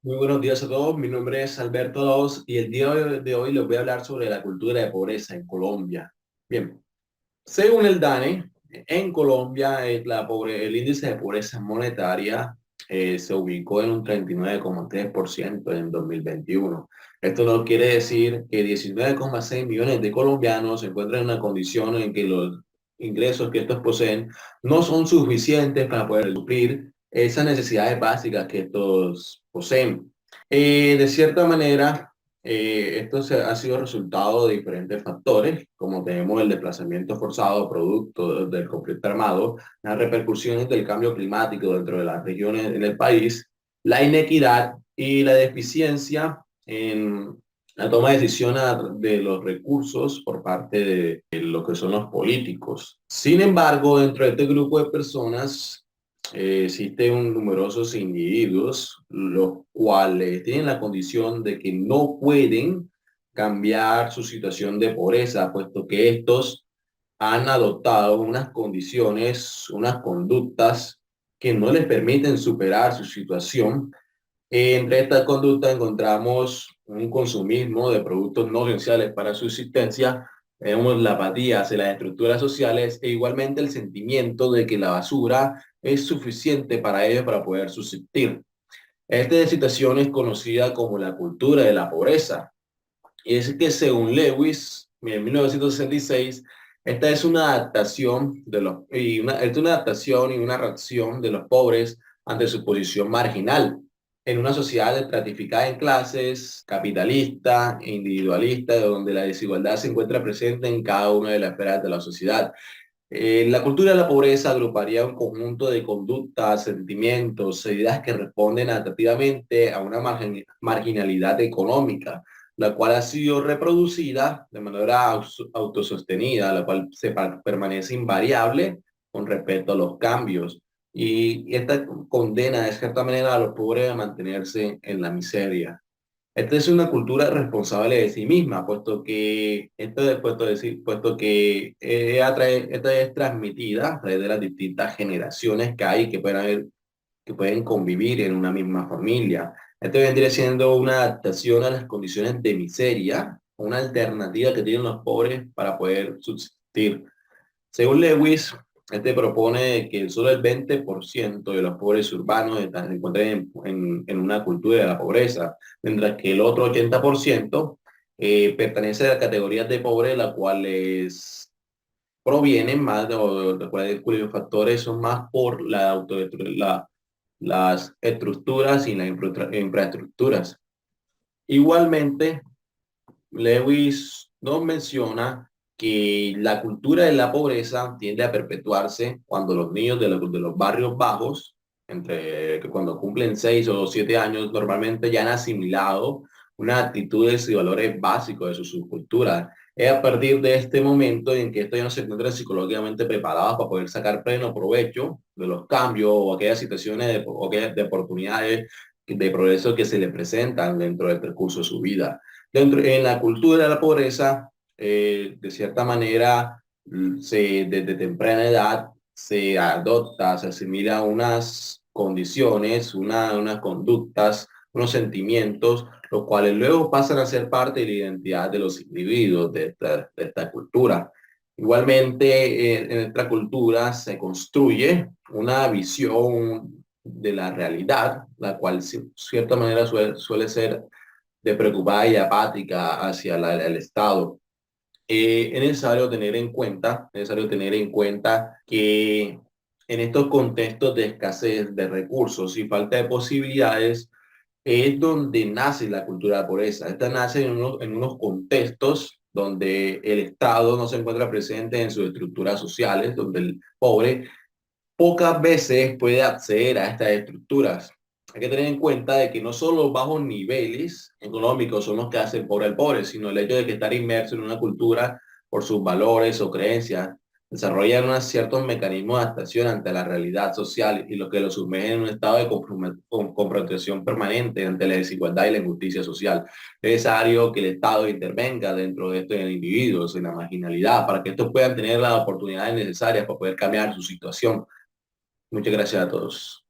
Muy buenos días a todos, mi nombre es Alberto Laos y el día de hoy les voy a hablar sobre la cultura de pobreza en Colombia. Bien, según el DANE, en Colombia el índice de pobreza monetaria se ubicó en un 39,3% en 2021. Esto no quiere decir que 19,6 millones de colombianos se encuentran en una condición en que los ingresos que estos poseen no son suficientes para poder suplir esas necesidades básicas que estos poseen. De cierta manera, ha sido resultado de diferentes factores, como tenemos el desplazamiento forzado producto del conflicto armado, las repercusiones del cambio climático dentro de las regiones en el país, la inequidad y la deficiencia en la toma de decisiones de los recursos por parte de lo que son los políticos. Sin embargo, dentro de este grupo de personas, existen numerosos individuos los cuales tienen la condición de que no pueden cambiar su situación de pobreza, puesto que estos han adoptado unas condiciones, unas conductas que no les permiten superar su situación. Entre estas conductas encontramos un consumismo de productos no esenciales para su existencia, tenemos la apatía hacia las estructuras sociales e igualmente el sentimiento de que la basura es suficiente para ellos para poder subsistir. Esta situación es conocida como la cultura de la pobreza. Y es que según Lewis, en 1966, esta es una adaptación es una adaptación y una reacción de los pobres ante su posición marginal en una sociedad estratificada en clases, capitalista e individualista, donde la desigualdad se encuentra presente en cada una de las esferas de la sociedad. La cultura de la pobreza agruparía un conjunto de conductas, sentimientos e ideas que responden atractivamente a una marginalidad económica, la cual ha sido reproducida de manera autosostenida, la cual permanece invariable con respecto a los cambios. Y esta condena de cierta manera a los pobres a mantenerse en la miseria. Esta es una cultura responsable de sí misma, puesto que esta es transmitida a través de las distintas generaciones que hay que pueden convivir en una misma familia. Esto vendría siendo una adaptación a las condiciones de miseria, una alternativa que tienen los pobres para poder subsistir. Según Lewis, este propone que solo el 20% de los pobres urbanos se encuentran en una cultura de la pobreza, mientras que el otro 80% pertenece a categorías de pobre, las cuales provienen más, o los cuales cuyos factores son más por las estructuras y las infraestructuras. Igualmente, Lewis nos menciona que la cultura de la pobreza tiende a perpetuarse cuando los niños de los barrios bajos, que cuando cumplen 6 o 7 años, normalmente ya han asimilado unas actitudes y valores básicos de su subcultura. Es a partir de este momento en que estos ya no se encuentran psicológicamente preparados para poder sacar pleno provecho de los cambios o aquellas situaciones o aquellas de oportunidades de progreso que se les presentan dentro del percurso de su vida. En la cultura de la pobreza, de cierta manera, desde temprana edad se adopta, se asimila unas condiciones, unas conductas, unos sentimientos, los cuales luego pasan a ser parte de la identidad de los individuos de esta cultura. Igualmente, en esta cultura se construye una visión de la realidad, la cual, de cierta manera, suele ser de preocupada y apática hacia el Estado. Es necesario tener en cuenta que en estos contextos de escasez de recursos y falta de posibilidades es donde nace la cultura de la pobreza. Esta nace en unos contextos donde el Estado no se encuentra presente en sus estructuras sociales, donde el pobre pocas veces puede acceder a estas estructuras. Hay que tener en cuenta de que no solo los bajos niveles económicos son los que hacen pobre al pobre, sino el hecho de que estar inmerso en una cultura por sus valores o creencias desarrollan unos ciertos mecanismos de adaptación ante la realidad social y lo que lo sumerge en un estado de confrontación permanente ante la desigualdad y la injusticia social. Es necesario que el Estado intervenga dentro de estos individuos en la marginalidad para que estos puedan tener las oportunidades necesarias para poder cambiar su situación. Muchas gracias a todos.